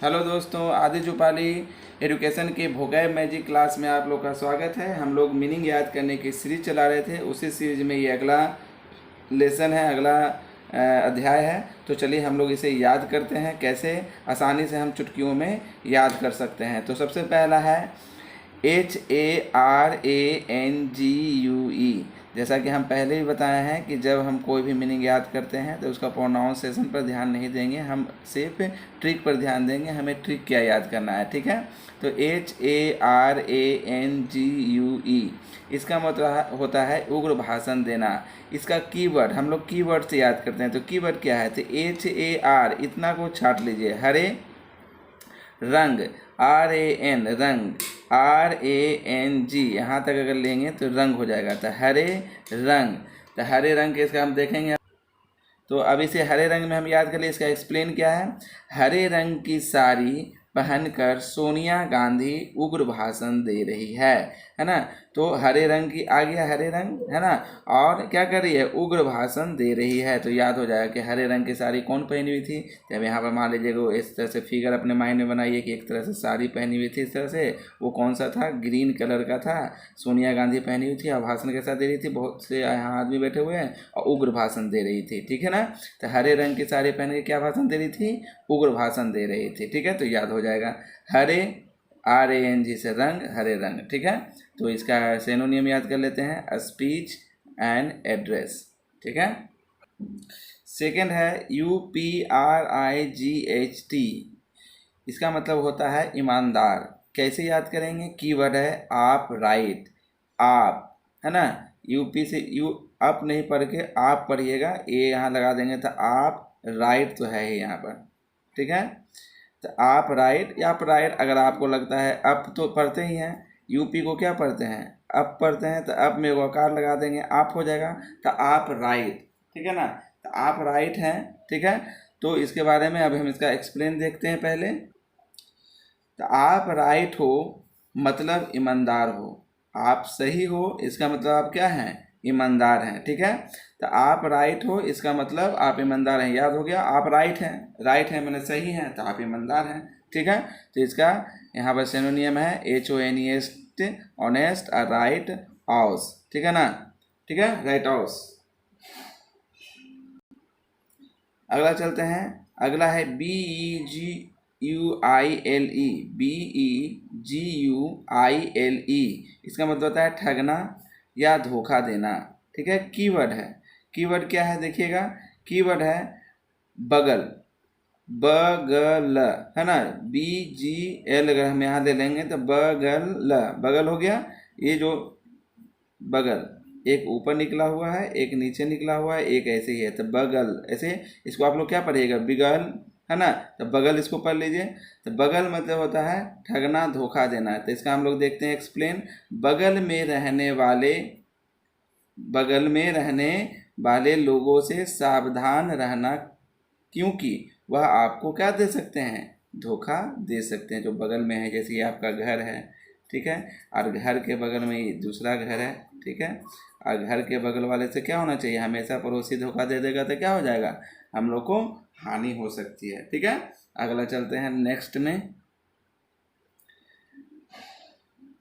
Hello दोस्तों, आदि जुपाली education के भोगैब मैजिक क्लास में आप लोग का स्वागत है। हम लोग मीनिंग याद करने की सीरीज चला रहे थे, उसी सीरीज में ये अगला लेसन है, अगला अध्याय है। तो चलिए हम लोग इसे याद करते हैं, कैसे आसानी से हम चुटकियों में याद कर सकते हैं। तो सबसे पहला है HARANGUE। जैसा कि हम पहले भी बताए हैं कि जब हम कोई भी मीनिंग याद करते हैं तो उसका प्रोनाउंसिएशन पर ध्यान नहीं देंगे, हम सिर्फ ट्रिक पर ध्यान देंगे। हमें ट्रिक क्या याद करना है, ठीक है। तो HARANGUE इसका मतलब होता है उग्र भाषण देना। इसका कीवर्ड हम लोग कीवर्ड से याद करते हैं। तो कीवर्ड क्या है, तो HAR इतना को छाट लीजिए, हरे रंग, RAN रंग, RANG यहाँ तक अगर लेंगे तो रंग हो जाएगा। तो हरे रंग, तो हरे रंग के इसका हम देखेंगे। तो अब इसे हरे रंग में हम याद कर लिए, इसका एक्सप्लेन क्या है। हरे रंग की साड़ी पहनकर सोनिया गांधी उग्र भाषण दे रही है ना। तो हरे रंग की आ गया, हरे रंग है ना, और क्या कर रही है, उग्र भाषण दे रही है। तो याद हो जाएगा कि हरे रंग की साड़ी कौन पहनी हुई थी। जब यहाँ पर मान लीजिएगा इस तरह से फिगर अपने माइंड में बनाइए कि एक तरह से साड़ी पहनी हुई थी इस तरह से, वो कौन सा था, ग्रीन कलर का था। सोनिया गांधी पहनी हुई थी और भाषण के साथ दे रही थी, बहुत से यहाँ आदमी बैठे हुए हैं और उग्र भाषण दे रही थी, ठीक है ना। तो हरे रंग की साड़ी पहन के क्या भाषण दे रही थी, उग्र भाषण दे रही थी, ठीक है। तो याद हो जाएगा हरे, RANG से रंग, हरे रंग, ठीक है। तो इसका सिनोनिम याद कर लेते हैं, स्पीच एंड एड्रेस, ठीक है। सेकंड है UPRIGHT। इसका मतलब होता है ईमानदार। कैसे याद करेंगे, कीवर्ड है आप, राइट, आप है ना। यूपी से यू अप नहीं पढ़ के आप पढ़िएगा, ये यहाँ लगा देंगे तो आप, राइट तो है ही यहाँ पर, ठीक है। तो आप राइट या आप राइट, अगर आपको लगता है अप तो पढ़ते ही हैं, यूपी को क्या पढ़ते हैं, अप पढ़ते हैं, तो अप में वकार लगा देंगे, आप हो जाएगा। तो आप राइट, ठीक है ना। तो आप राइट हैं, ठीक है। तो इसके बारे में अब हम इसका एक्सप्लेन देखते हैं पहले। तो आप राइट हो मतलब ईमानदार हो, आप सही हो इसका मतलब आप क्या हैं, ईमानदार हैं, ठीक है। तो आप राइट हो इसका मतलब आप ईमानदार हैं, याद हो गया। आप राइट हैं, राइट हैं मैंने सही हैं, तो आप ईमानदार हैं, ठीक है। तो इसका यहाँ पर सिनोनियम है HONEST, ऑनेस्ट, राइट, ऑस, ठीक है ना, ठीक है, राइट ऑस। अगला चलते हैं, अगला है BEGUILE, BEGUILE इसका मतलब होता है ठगना या धोखा देना, ठीक है। कीवर्ड है, कीवर्ड क्या है देखिएगा, कीवर्ड है बगल, बगल है ना, BGL अगर हम यहाँ ले लेंगे तो बगल, बगल हो गया। ये जो बगल, एक ऊपर निकला हुआ है, एक नीचे निकला हुआ है, एक ऐसे ही है, तो बगल, ऐसे इसको आप लोग क्या पढ़िएगा, बिगल है ना। तो बगल इसको पढ़ लीजिए। तो बगल मतलब होता है ठगना, धोखा देना। तो इसका हम लोग देखते हैं एक्सप्लेन। बगल में रहने वाले, बगल में रहने वाले लोगों से सावधान रहना, क्योंकि वह आपको क्या दे सकते हैं, धोखा दे सकते हैं। जो बगल में है, जैसे कि आपका घर है, ठीक है, और घर के बगल में ही दूसरा घर है, ठीक है। और घर के बगल वाले से क्या होना चाहिए, हमेशा पड़ोसी धोखा दे देगा तो क्या हो जाएगा, हम लोग को हानि हो सकती है, ठीक है। अगला चलते हैं नेक्स्ट में,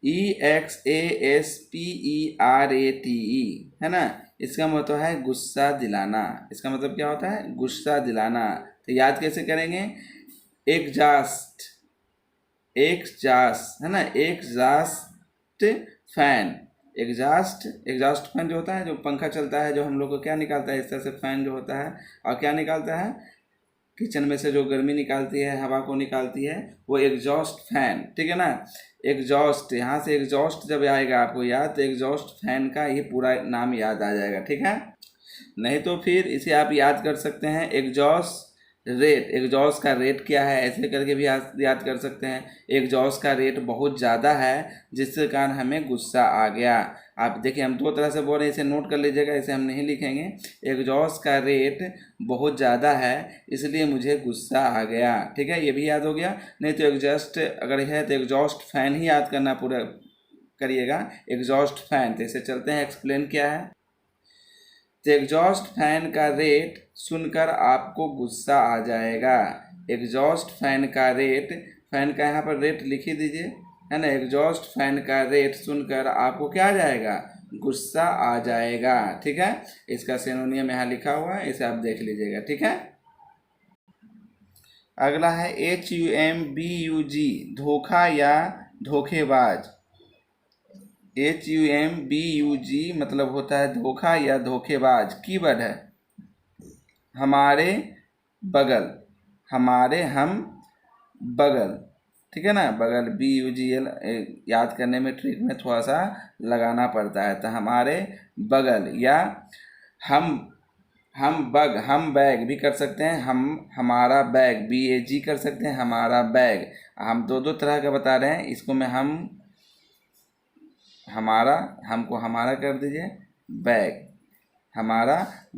EXASPERATE है ना। इसका मतलब है गुस्सा दिलाना। इसका मतलब क्या होता है, गुस्सा दिलाना। तो याद कैसे करेंगे, एग्जास्ट, एग्जास्ट है ना, exhaust fan, exhaust, exhaust fan जो होता है, जो पंखा चलता है, जो हम लोग को क्या निकालता है, इस तरह से फैन जो होता है, और क्या निकालता है, किचन में से जो गर्मी निकालती है, हवा को निकालती है, वो एग्जॉस्ट फैन, ठीक है ना। एग्जॉस्ट, यहाँ से एग्जॉस्ट जब आएगा आपको याद, तो एग्जॉस्ट फैन का ये पूरा नाम याद आ जाएगा, ठीक है। नहीं तो फिर इसे आप याद कर सकते हैं, एग्जॉस्ट रेट, एग्जॉस्ट का रेट क्या है, ऐसे करके भी याद कर सकते हैं। एग्जॉस्ट का रेट बहुत ज़्यादा है जिसके कारण हमें गुस्सा आ गया। आप देखिए हम दो तरह से बोल रहे हैं, इसे नोट कर लीजिएगा, इसे हम नहीं लिखेंगे। एग्जॉस्ट का रेट बहुत ज़्यादा है इसलिए मुझे गुस्सा आ गया, ठीक है, ये भी याद हो गया। नहीं तो एग्जॉस्ट अगर है तो एग्जॉस्ट फैन ही याद करना पूरा करिएगा, एग्जॉस्ट फैन। तो इसे चलते हैं एक्सप्लेन क्या है। तो एग्जॉस्ट फैन का रेट सुनकर आपको गुस्सा आ जाएगा। एग्जॉस्ट फैन का रेट, फैन का यहाँ पर रेट लिख ही दीजिए, है ना। एग्जॉस्ट फैन का रेट सुनकर आपको क्या आ जाएगा, गुस्सा आ जाएगा, ठीक है। इसका सिनोनियम यहाँ लिखा हुआ है, इसे आप देख लीजिएगा, ठीक है। अगला है HUMBUG, धोखा या धोखेबाज। HUMBUG मतलब होता है धोखा या धोखेबाज। कीवर्ड है हमारे बगल, हमारे हम बगल, ठीक है ना। बगल BUGL याद करने में ट्रिक में थोड़ा सा लगाना पड़ता है। तो हमारे बगल या हम बैग भी कर सकते हैं, हमारा बैग BAG कर सकते हैं, हमारा बैग। हम दो तरह का बता रहे हैं, इसको मैं हमको हमारा कर दीजिए, बैग, हमारा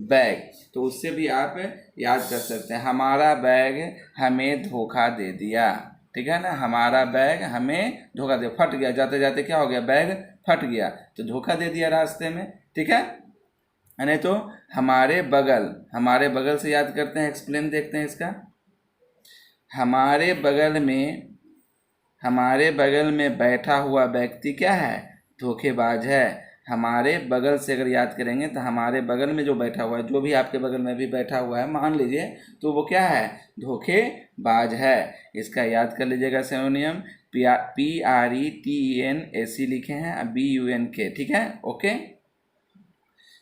बैग। तो उससे भी आप याद कर सकते हैं, हमारा बैग हमें धोखा दे दिया, ठीक है ना। हमारा बैग हमें धोखा दे, फट गया, जाते जाते क्या हो गया, बैग फट गया, तो धोखा दे दिया रास्ते में, ठीक है। नहीं तो हमारे बगल से याद करते हैं, एक्सप्लेन देखते हैं इसका। हमारे बगल में बैठा हुआ व्यक्ति क्या है, धोखेबाज है। हमारे बगल से अगर याद करेंगे तो हमारे बगल में जो बैठा हुआ है, जो भी आपके बगल में भी बैठा हुआ है मान लीजिए, तो वो क्या है, धोखेबाज है। इसका याद कर लीजिएगा सिनोनियम, PRETENAC लिखे हैं, BUNK, ठीक है, ओके।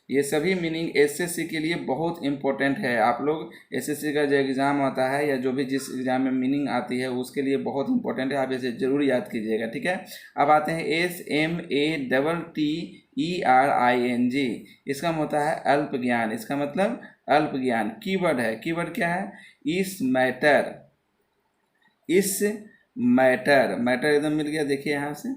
ये सभी मीनिंग SSC के लिए बहुत इम्पोर्टेंट है। आप लोग SSC का जो एग्ज़ाम आता है या जो भी जिस एग्ज़ाम में मीनिंग आती है उसके लिए बहुत इम्पोर्टेंट है, आप इसे ज़रूर याद कीजिएगा, ठीक है। अब आते हैं SMATTERING, इसका मतलब होता है अल्प ज्ञान। इसका मतलब अल्प ज्ञान। कीवर्ड है, कीवर्ड क्या है, इस मैटर एकदम मिल गया, देखिए यहाँ से,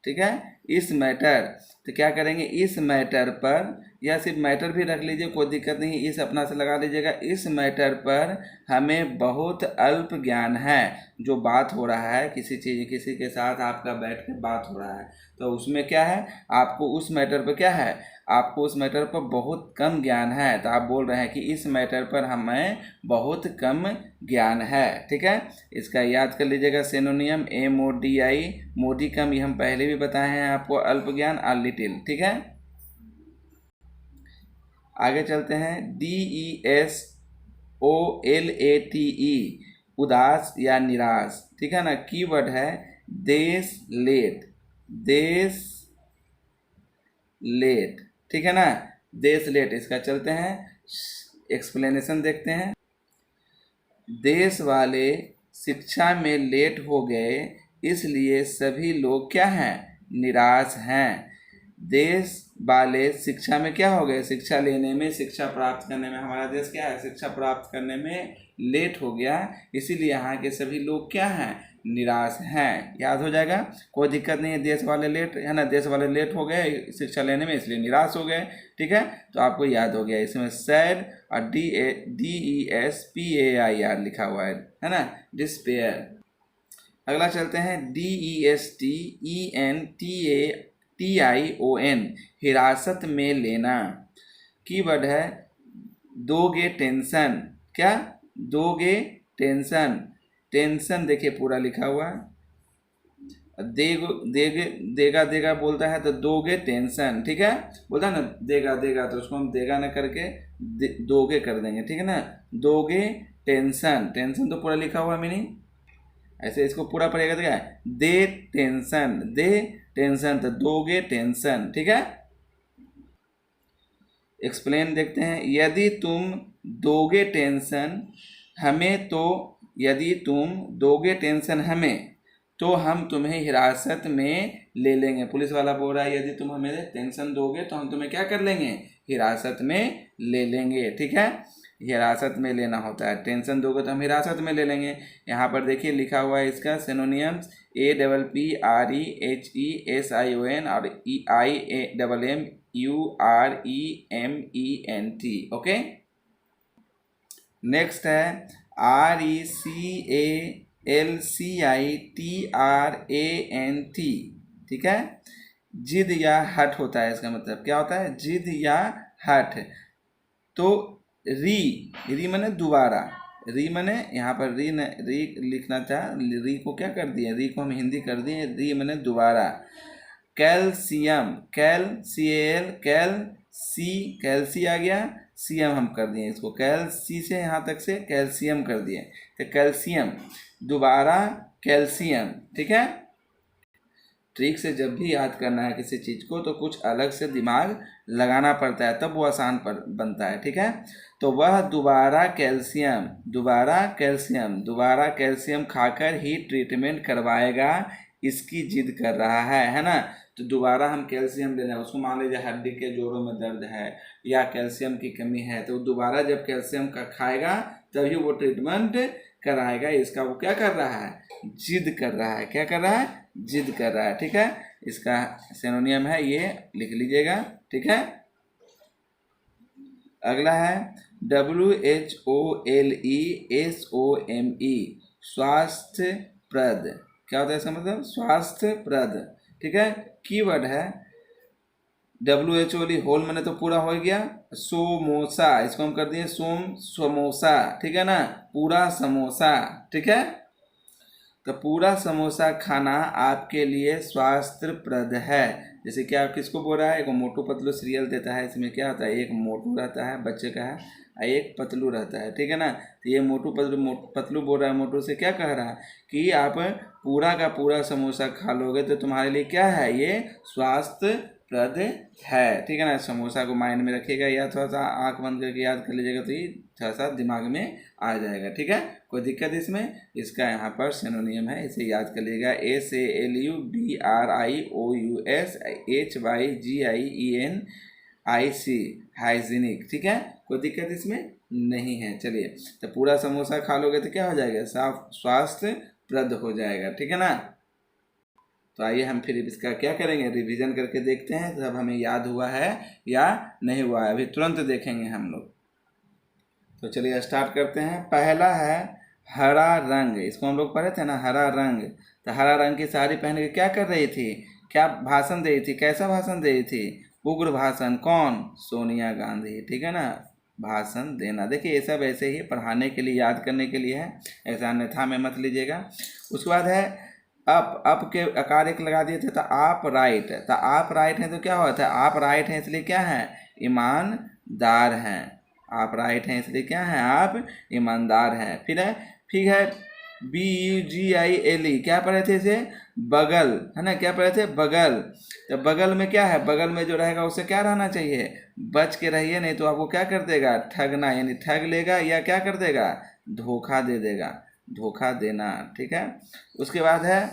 ठीक है। इस मैटर, तो क्या करेंगे, इस मैटर पर, या सिर्फ मैटर भी रख लीजिए, कोई दिक्कत नहीं, इस अपना से लगा लीजिएगा। इस मैटर पर हमें बहुत अल्प ज्ञान है। जो बात हो रहा है, किसी के साथ आपका बैठ के बात हो रहा है, तो उसमें क्या है, आपको उस मैटर पर क्या है, आपको उस मैटर पर बहुत कम ज्ञान है। तो आप बोल रहे हैं कि इस मैटर पर हमें बहुत कम ज्ञान है, ठीक है। इसका याद कर लीजिएगा सिनोनियम, MODI, मोडिकम, ये हम पहले भी बताए हैं आपको, अल्प ज्ञान, लिटिल, ठीक है। आगे चलते हैं, DESOLATE, उदास या निराश, ठीक है ना। कीवर्ड है देशलेट, ठीक है ना, देशलेट। इसका चलते हैं एक्सप्लेनेशन देखते हैं। देश वाले शिक्षा में लेट हो गए, इसलिए सभी लोग क्या हैं, निराश हैं। देश वाले शिक्षा में क्या हो गए, शिक्षा लेने में, शिक्षा प्राप्त करने में, हमारा देश क्या है, शिक्षा प्राप्त करने में लेट हो गया, इसीलिए यहाँ के सभी लोग क्या हैं, निराश हैं। याद हो जाएगा, कोई दिक्कत नहीं है। देश वाले लेट, है ना, देश वाले लेट हो गए शिक्षा लेने में, इसलिए निराश हो गए, ठीक है। तो आपको याद हो गया। इसमें सैड और DESPAIR लिखा हुआ है ना, डिस्पेयर। अगला चलते हैं, DESTENTION, हिरासत में लेना। कीवर्ड है दोगे टेंशन, क्या, दोगे टेंशन। टेंशन देखिए पूरा लिखा हुआ है, देगा बोलता है तो दोगे टेंशन, ठीक है। बोलता है ना देगा, तो उसको हम देगा ना करके दोगे कर देंगे, ठीक है ना। दोगे टेंशन, टेंशन तो पूरा लिखा हुआ मीनिंग, ऐसे इसको पूरा पड़ेगा तो क्या है, दे टेंशन, तो दोगे टेंशन, ठीक है। एक्सप्लेन देखते हैं, यदि तुम दोगे टेंशन हमें, तो यदि तुम दोगे टेंशन हमें, तो हम तुम्हें हिरासत में ले लेंगे। पुलिस वाला बोल रहा है यदि तुम हमें टेंशन दोगे तो हम तुम्हें क्या कर लेंगे, हिरासत में ले लेंगे, ठीक है। हिरासत में लेना होता है, टेंशन दोगे तो हम हिरासत में ले लेंगे। यहाँ पर देखिए लिखा हुआ है इसका सिनोनियम्स, APPREHESION और IAMMUREMENT, ओके। नेक्स्ट है RECALCITRANT, ठीक है। जिद या हट होता है, इसका मतलब क्या होता है, जिद या हट। तो री माने दोबारा, री मने यहाँ पर री न री लिखना था, री को क्या कर दिए, री को हम हिंदी कर दिए, री मने दोबारा। कैल्शियम, कैल सी एल, कैल सी, कैल्सी आ गया, सीएम हम कर दिए इसको, कैल्सी से यहाँ तक से कैल्शियम कर दिए, तो कैल्शियम दोबारा कैल्शियम। ठीक है, ट्रिक से जब भी याद करना है किसी चीज़ को तो कुछ अलग से दिमाग लगाना पड़ता है, तब वो आसान बनता है। ठीक है, तो वह दोबारा कैल्शियम, दोबारा कैल्शियम, दोबारा कैल्शियम खाकर ही ट्रीटमेंट करवाएगा, इसकी जिद कर रहा है ना। तो दोबारा हम कैल्शियम ले रहे हैं, उसको मान लीजिए हड्डी के जोड़ों में दर्द है या कैल्शियम की कमी है, तो दोबारा जब कैल्शियम का खाएगा तभी वो ट्रीटमेंट कराएगा, इसका वो क्या कर रहा है, जिद कर रहा है। क्या कर रहा है, जिद कर रहा है। ठीक है, इसका सिनोनियम है, ये लिख लीजिएगा। ठीक है, अगला है WHOLESOME, स्वास्थ्यप्रद। क्या होता है इसका मतलब, स्वास्थ्यप्रद। ठीक है, कीवर्ड है WHO होल मैंने तो पूरा हो गया, सोमोसा इसको हम कर दिए समोसा। ठीक है ना, पूरा समोसा। ठीक है, तो पूरा समोसा खाना आपके लिए स्वास्थ्यप्रद है। जैसे कि आप किसको बोल रहा है, एक मोटू पतलू सीरियल देता है, इसमें क्या होता है, एक मोटू रहता है बच्चे का है, एक पतलू रहता है। ठीक है ना, तो ये मोटू पतलू बोल रहा है मोटू से, क्या कह रहा है कि आप पूरा का पूरा समोसा खा लोगे तो तुम्हारे लिए क्या है, ये स्वास्थ्यप्रद है। ठीक है ना, समोसा को माइंड में रखिएगा या थोड़ा सा आंख बंद करके याद कर लीजिएगा तो ये थोड़ा सा दिमाग में आ जाएगा। ठीक है, कोई दिक्कत इसमें, इसका यहाँ पर सिनोनियम है, इसे याद कर लीजिएगा, SALUBRIOUSHYGIENIC, हाइजीनिक। ठीक है, कोई दिक्कत इसमें नहीं है। चलिए, तो पूरा समोसा खा लोगे तो क्या हो जाएगा, साफ स्वास्थ्यप्रद हो जाएगा। ठीक है ना, तो आइए हम फिर इसका क्या करेंगे, रिवीजन करके देखते हैं तब हमें याद हुआ है या नहीं हुआ है, अभी तुरंत देखेंगे हम लोग। तो चलिए स्टार्ट करते हैं। पहला है हरा रंग, इसको हम लोग पढ़े थे ना, हरा रंग। तो हरा रंग की साड़ी पहन के क्या कर रही थी, क्या भाषण दे रही थी, कैसा भाषण दे रही थी, उग्र भाषण। कौन, सोनिया गांधी। ठीक है ना, भाषण देना। देखिए ये सब ऐसे ही पढ़ाने के लिए, याद करने के लिए है, ऐसा अन्यथा में मत लीजिएगा। उसके बाद है अप के आकार एक लगा दिए थे, तो आप राइट। तो आप राइट हैं तो क्या होता है, आप राइट हैं इसलिए क्या है, ईमानदार हैं। आप राइट हैं इसलिए क्या है, आप ईमानदार हैं। फिर है BUGILE, क्या पढ़े थे इसे, बगल, है ना, क्या पढ़े थे, बगल। तो बगल में क्या है, बगल में जो रहेगा उससे क्या रहना चाहिए, बच के रहिए, नहीं तो आपको क्या कर देगा, ठगना, यानी ठग लेगा या क्या कर देगा, धोखा दे देगा, धोखा देना। ठीक है, उसके बाद है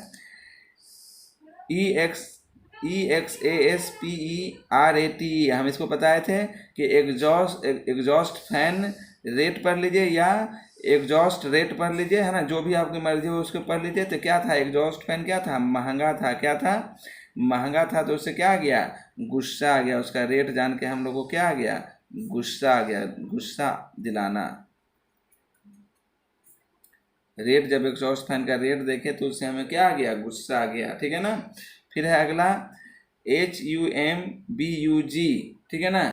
EXASPERAT, हम इसको बताए थे कि एग्जॉस्ट फैन रेट पढ़ लीजिए या एग्जॉस्ट रेट पढ़ लीजिए, है ना, जो भी आपकी मर्जी हो उसको पढ़ लीजिए। तो क्या था, एग्जॉस्ट फैन क्या था, महंगा था। क्या था, महंगा था, तो उससे क्या आ गया, गुस्सा आ गया। उसका रेट जान के हम लोग को क्या आ गया, गुस्सा आ गया, गुस्सा दिलाना। रेट, जब एग्जॉस्ट फैन का रेट देखे तो उससे हमें क्या आ गया, गुस्सा आ गया। ठीक है ना, फिर है अगला HUMBUG। ठीक है ना,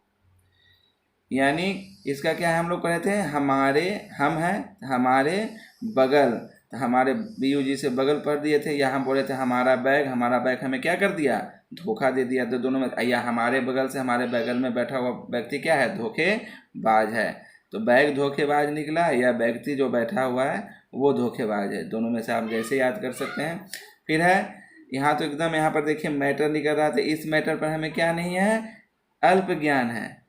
यानी इसका क्या है, हम लोग पढ़े थे, हमारे, हम हैं हमारे बगल। तो हमारे BUG से बगल पढ़ दिए थे, या हम बोले थे हमारा बैग, हमारा बैग हमें क्या कर दिया, धोखा दे दिया। तो दोनों में, या हमारे बगल से हमारे बगल में बैठा हुआ व्यक्ति क्या है, धोखेबाज है। तो बैग धोखेबाज निकला, या व्यक्ति जो बैठा हुआ है वो धोखेबाज है, दोनों में से आप जैसे याद कर सकते हैं। फिर है यहाँ, तो एकदम यहाँ पर देखिए मैटर नहीं कर रहा था, इस मैटर पर हमें क्या नहीं है, अल्प ज्ञान है,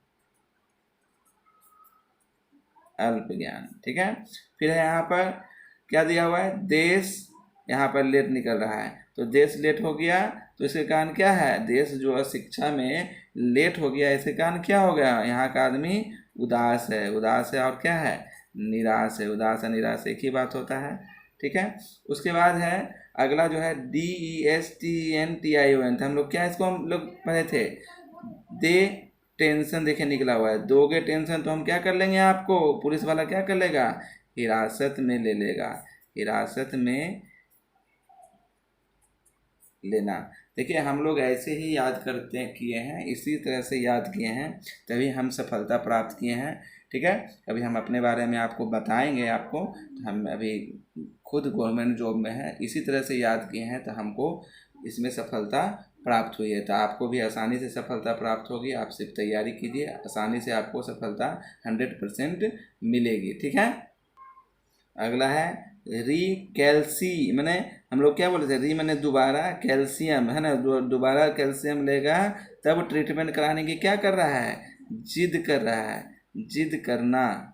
अल्प ज्ञान। ठीक है, फिर है यहाँ पर क्या दिया हुआ है, देश, यहाँ पर लेट निकल रहा है, तो देश लेट हो गया, तो इसके कारण क्या है, देश जो है शिक्षा में लेट हो गया, इसके कारण क्या हो गया, यहाँ का आदमी उदास है, उदास है, और क्या है, निराश है। उदास है, निराश एक ही बात होता है। ठीक है, उसके बाद है अगला जो है DESTNTION। हम लोग क्या, इसको हम लोग पढ़े थे, दे टेंशन, देखे निकला हुआ है, दोगे टेंशन तो हम क्या कर लेंगे, आपको पुलिस वाला क्या कर लेगा, हिरासत में ले लेगा, हिरासत में लेना। देखिए हम लोग ऐसे ही याद करते किए हैं, इसी तरह से याद किए हैं, तभी हम सफलता प्राप्त किए हैं। ठीक है। अभी हम अपने बारे में आपको बताएंगे आपको, हम अभी खुद गवर्नमेंट जॉब में हैं, इसी तरह से याद किए हैं तो हमको इसमें सफलता प्राप्त हुई है। तो आपको भी आसानी से सफलता प्राप्त होगी, आप सिर्फ तैयारी कीजिए, आसानी से आपको सफलता 100% मिलेगी, ठीक है। अगला है रीकैल्सी, मैंने हम लोग क्या बोले थे, री मैंने दोबारा, कैल्शियम है ना, दोबारा कैल्शियम लेगा तब ट्रीटमेंट कराने की क्या कर रहा है, जिद कर रहा है, जिद करना,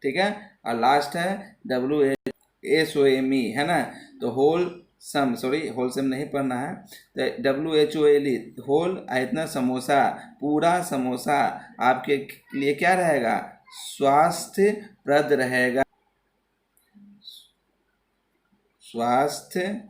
ठीक है। और लास्ट है WHOME है ना, तो होल सम, सॉरी होलसम नहीं पढ़ना है, तो WHOLE होल, इतना समोसा, पूरा समोसा आपके लिए क्या रहेगा, स्वास्थ्यप्रद रहेगा, स्वास्थ्यप्रद,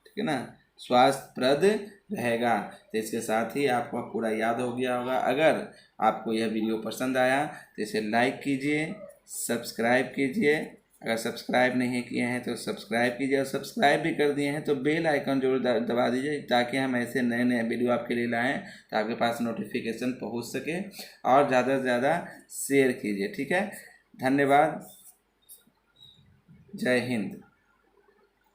ठीक है ना, स्वास्थ्यप्रद रहेगा। तो इसके साथ ही आपको पूरा याद हो गया होगा। अगर आपको यह वीडियो पसंद आया तो इसे लाइक कीजिए, सब्सक्राइब कीजिए, अगर सब्सक्राइब नहीं किए हैं तो सब्सक्राइब कीजिए, और सब्सक्राइब भी कर दिए हैं तो बेल आइकन जरूर दबा दीजिए, ताकि हम ऐसे नए नए वीडियो आपके लिए लाएं, तो आपके पास नोटिफिकेशन पहुंच सके। और ज़्यादा से ज़्यादा शेयर कीजिए, ठीक है। धन्यवाद, जय हिंद।